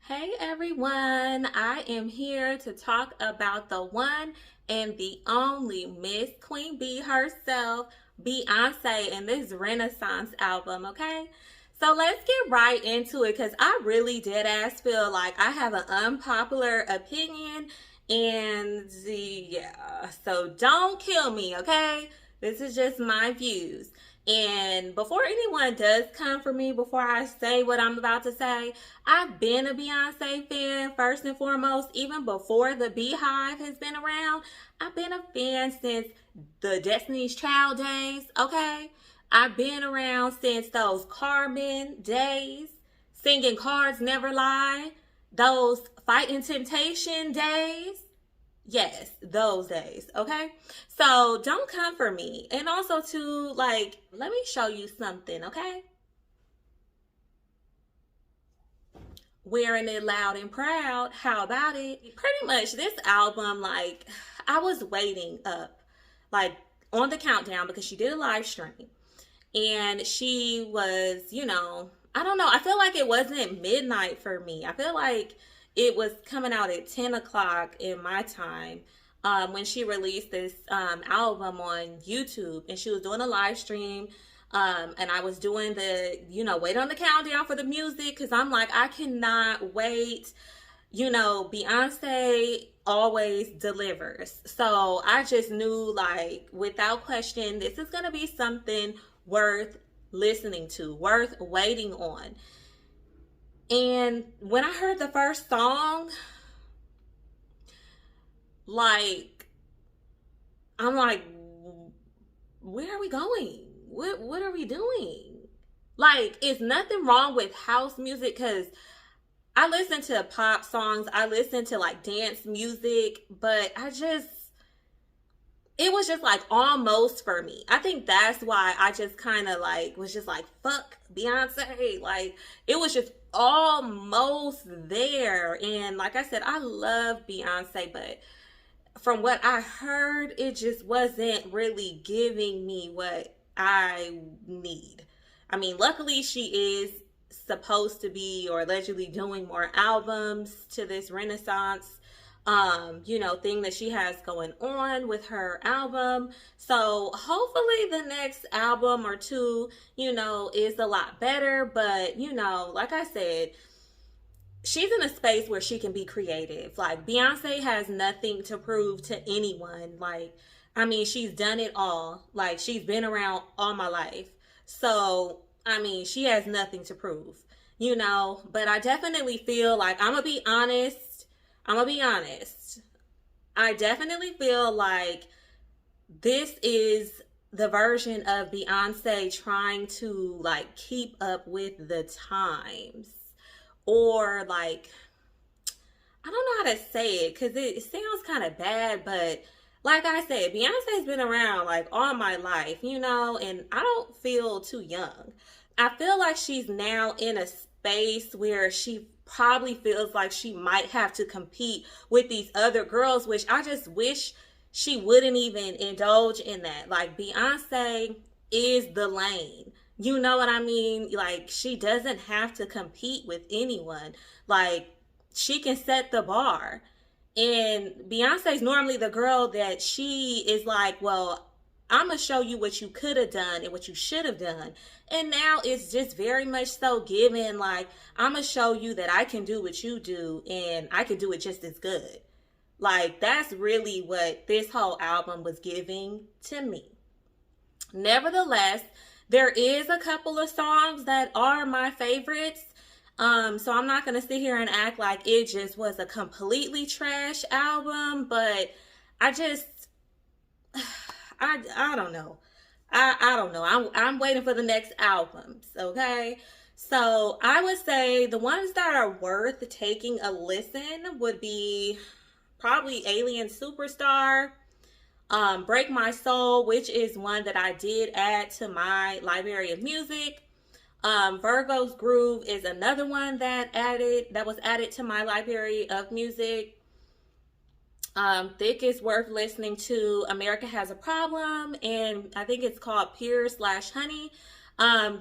Hey everyone, I am here to talk about the one and the only Miss Queen Bee herself, Beyonce, and this Renaissance album, okay? So let's get right into it because I really dead ass feel like I have an unpopular opinion, and yeah, so don't kill me, okay? This is just my views. And before anyone does come for me, before I say what I'm about to say, I've been a Beyonce fan first and foremost, even before the Beehive has been around. I've been a fan since the Destiny's Child days, okay? I've been around since those Carmen days, singing Cards Never Lie, those Fighting Temptation days. Yes, those days, okay? So don't come for me. And also, too, like, let me show you something, okay? Wearing it loud and proud. How about it? Pretty much this album, like, I was waiting up, like, on the countdown because she did a live stream. And she was, I don't know. I feel like it wasn't midnight for me. I feel like it was coming out at 10 o'clock in my time when she released this album on YouTube. And she was doing a live stream. And I was doing the, wait on the countdown for the music because I'm like, I cannot wait. Beyonce always delivers. So I just knew, like, without question, this is going to be something worth listening to, worth waiting on. And when I heard the first song, like, I'm like, where are we going? What are we doing? Like, it's nothing wrong with house music because I listen to pop songs, I listen to like dance music, but it was just like almost for me. I think that's why I just kind of like was just like, fuck Beyonce. Like, it was just almost there. And like I said, I love Beyonce, but from what I heard, it just wasn't really giving me what I need. I mean, luckily she is supposed to be or allegedly doing more albums to this Renaissance thing that she has going on with her album. So hopefully the next album or two, is a lot better. But, like I said, she's in a space where she can be creative. Like, Beyonce has nothing to prove to anyone. Like, I mean, she's done it all. Like, she's been around all my life. So, I mean, she has nothing to prove, but I definitely feel like I'm going to be honest. I definitely feel like this is the version of Beyonce trying to like keep up with the times, or like, I don't know how to say it because it sounds kind of bad, but like I said, Beyonce's been around like all my life, and I don't feel too young. I feel like she's now in a space where she probably feels like she might have to compete with these other girls, which I just wish she wouldn't even indulge in that. Like, Beyonce is the lane. You know what I mean? Like, she doesn't have to compete with anyone. Like, she can set the bar. And Beyonce's normally the girl that she is like, well, I'm going to show you what you could have done and what you should have done. And now it's just very much so given, like, I'm going to show you that I can do what you do and I can do it just as good. Like, that's really what this whole album was giving to me. Nevertheless, there is a couple of songs that are my favorites. So I'm not going to sit here and act like it just was a completely trash album, but I don't know. I don't know. I'm waiting for the next albums, okay? So I would say the ones that are worth taking a listen would be probably Alien Superstar, Break My Soul, which is one that I did add to my library of music. Virgo's Groove is another one that was added to my library of music. Thick is worth listening to. America Has a Problem, and I think it's called Pure/Honey.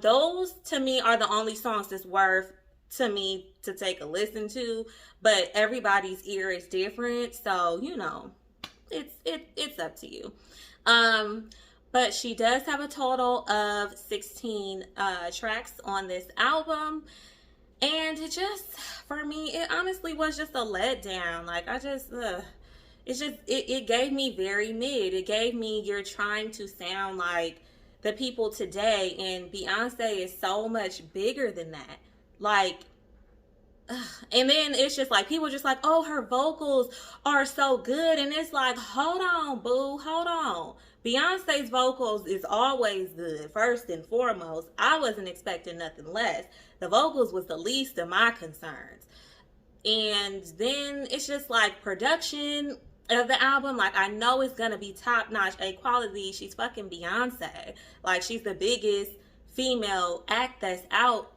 Those to me are the only songs that's worth to me to take a listen to, but everybody's ear is different, so it's up to you. Um, but she does have a total of 16 tracks on this album. And it just, for me, it honestly was just a letdown. Like, it gave me very mid. It gave me, you're trying to sound like the people today, and Beyonce is so much bigger than that. Like, and then it's just like, people just like, oh, her vocals are so good. And it's like, hold on, boo, hold on. Beyonce's vocals is always good, first and foremost. I wasn't expecting nothing less. The vocals was the least of my concerns. And then it's just like production of the album. Like, I know it's going to be top notch, A quality. She's fucking Beyonce. Like, she's the biggest female act that's out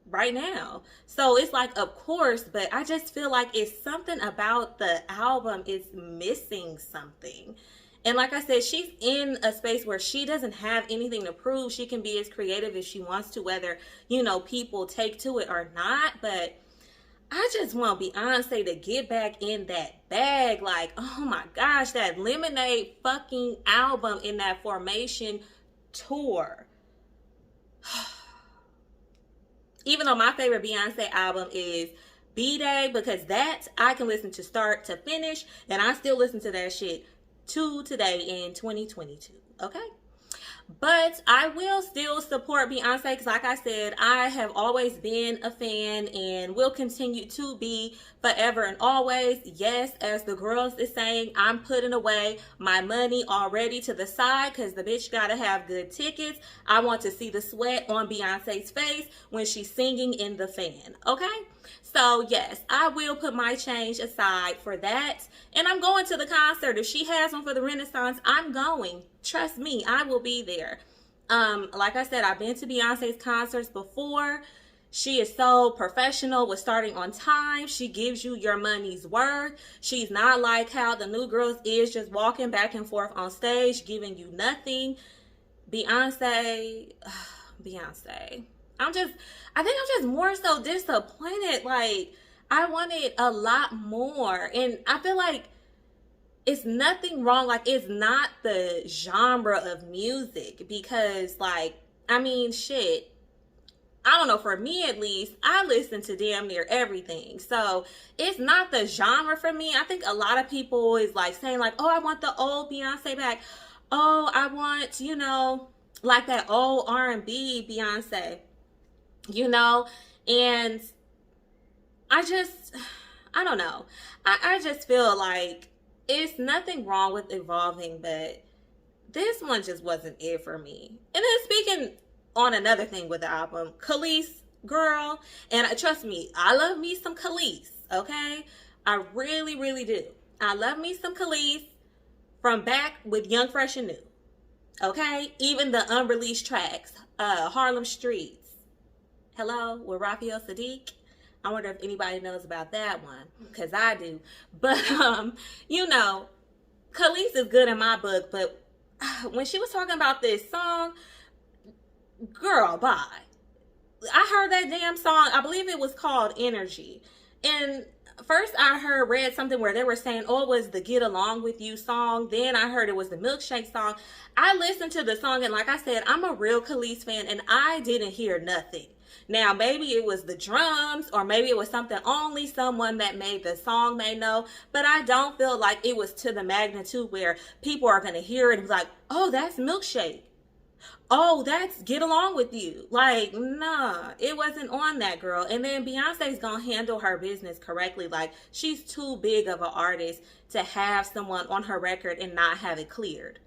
right now. So it's like, of course, but I just feel like it's something about the album is missing something. And like I said, she's in a space where she doesn't have anything to prove. She can be as creative as she wants to, whether, people take to it or not. But I just want Beyonce to get back in that bag. Like, oh my gosh, that Lemonade fucking album in that Formation tour. Even though my favorite Beyonce album is B-Day, because that I can listen to start to finish, and I still listen to that shit to today in 2022, okay? But I will still support Beyonce because, like I said, I have always been a fan and will continue to be forever and always. Yes, as the girls is saying, I'm putting away my money already to the side because the bitch gotta have good tickets. I want to see the sweat on Beyonce's face when she's singing in the fan, okay? So yes, I will put my change aside for that. And I'm going to the concert. If she has one for the Renaissance, I'm going. Trust me, I will be there. Like I said, I've been to Beyonce's concerts before. She is so professional with starting on time. She gives you your money's worth. She's not like how the new girls is, just walking back and forth on stage, giving you nothing. Beyonce. I think I'm just more so disappointed. Like, I wanted a lot more. And I feel like it's nothing wrong. Like, it's not the genre of music because, like, I mean, shit. I don't know, for me at least, I listen to damn near everything. So it's not the genre for me. I think a lot of people is like saying like, oh, I want the old Beyonce back. Oh, I want, like that old R&B Beyonce, and I don't know. I just feel like it's nothing wrong with evolving, but this one just wasn't it for me. And then speaking on another thing with the album, Khalees, girl, and trust me, I love me some Khalees, okay? I really, really do. I love me some Khalees from back with Young, Fresh, and New, okay? Even the unreleased tracks, Harlem Streets, Hello, with Raphael Sadiq. I wonder if anybody knows about that one, because I do. But, Khalees is good in my book, but when she was talking about this song, girl, bye. I heard that damn song, I believe it was called Energy. And first I read something where they were saying, oh, it was the Get Along With You song. Then I heard it was the Milkshake song. I listened to the song, and like I said, I'm a real Khalees fan, and I didn't hear nothing. Now, maybe it was the drums, or maybe it was something only someone that made the song may know, but I don't feel like it was to the magnitude where people are going to hear it and be like, oh, that's Milkshake. Oh, that's Get Along With You. Like, nah, it wasn't on that, girl. And then Beyonce's gonna handle her business correctly. Like, she's too big of an artist to have someone on her record and not have it cleared.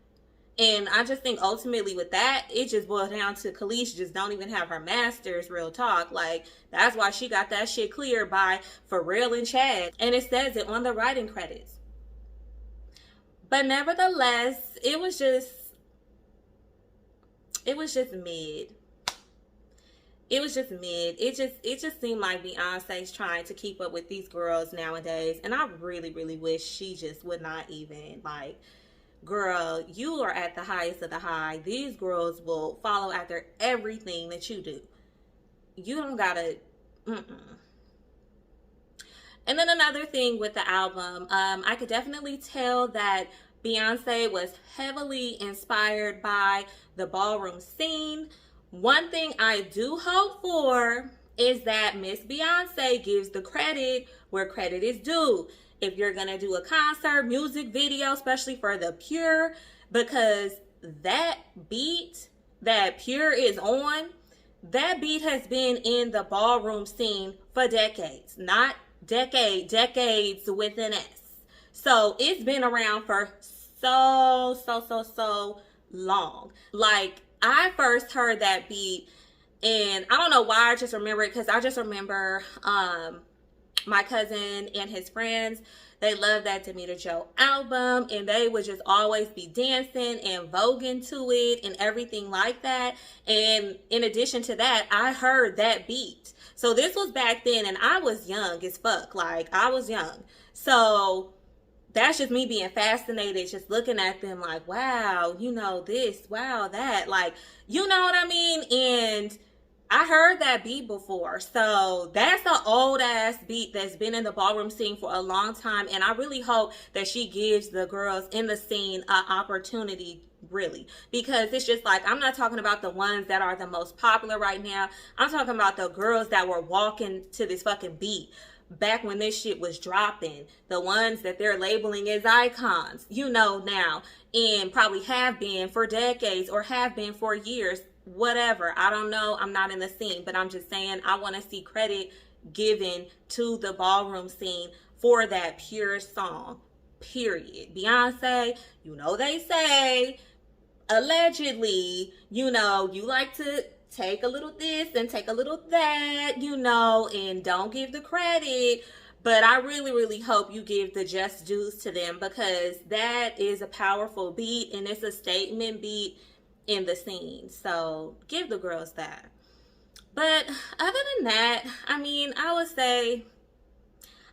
And I just think ultimately with that, it just boils down to Khalees just don't even have her masters, real talk. Like, that's why she got that shit cleared by Pharrell and Chad. And it says it on the writing credits. But nevertheless, it was just mid. It was just mid. It just seemed like Beyonce's trying to keep up with these girls nowadays. And I really, really wish she just would not even, like, girl, you are at the highest of the high. These girls will follow after everything that you do. You don't gotta, Mm-mm. And then another thing with the album, I could definitely tell that Beyonce was heavily inspired by the ballroom scene. One thing I do hope for is that Miss Beyonce gives the credit where credit is due. If you're gonna do a concert, music video, especially for the Pure, because that beat that Pure is on, that beat has been in the ballroom scene for decades, not decades with an S. So it's been around for so long. Like, I first heard that beat, and I don't know why I just remember it, because I just remember my cousin and his friends, they loved that Demeter Joe album, and they would just always be dancing and voguing to it and everything like that. And in addition to that, I heard that beat. So this was back then, and I was young as fuck. Like, I was young. So that's just me being fascinated, just looking at them like, wow, you know, this, wow, that. Like, you know what I mean? And I heard that beat before. So that's an old ass beat that's been in the ballroom scene for a long time. And I really hope that she gives the girls in the scene an opportunity, really. Because it's just like, I'm not talking about the ones that are the most popular right now. I'm talking about the girls that were walking to this fucking beat back when this shit was dropping. The ones that they're labeling as icons, you know, now. And probably have been for decades or have been for years. Whatever, I don't know, I'm not in the scene, but I'm just saying I want to see credit given to the ballroom scene for that Pure song, period. Beyonce, you know, they say allegedly, you know, you like to take a little this and take a little that, you know, and don't give the credit. But I really hope you give the just dues to them, because that is a powerful beat and it's a statement beat in the scene. So give the girls that. But other than that, I mean, I would say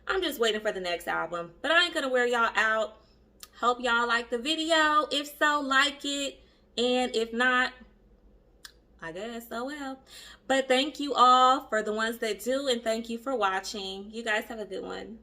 I'm just waiting for the next album. But I ain't gonna wear y'all out. Hope y'all like the video. If so, like it. And if not, I guess, oh well. But thank you all for the ones that do, and thank you for watching. You guys have a good one.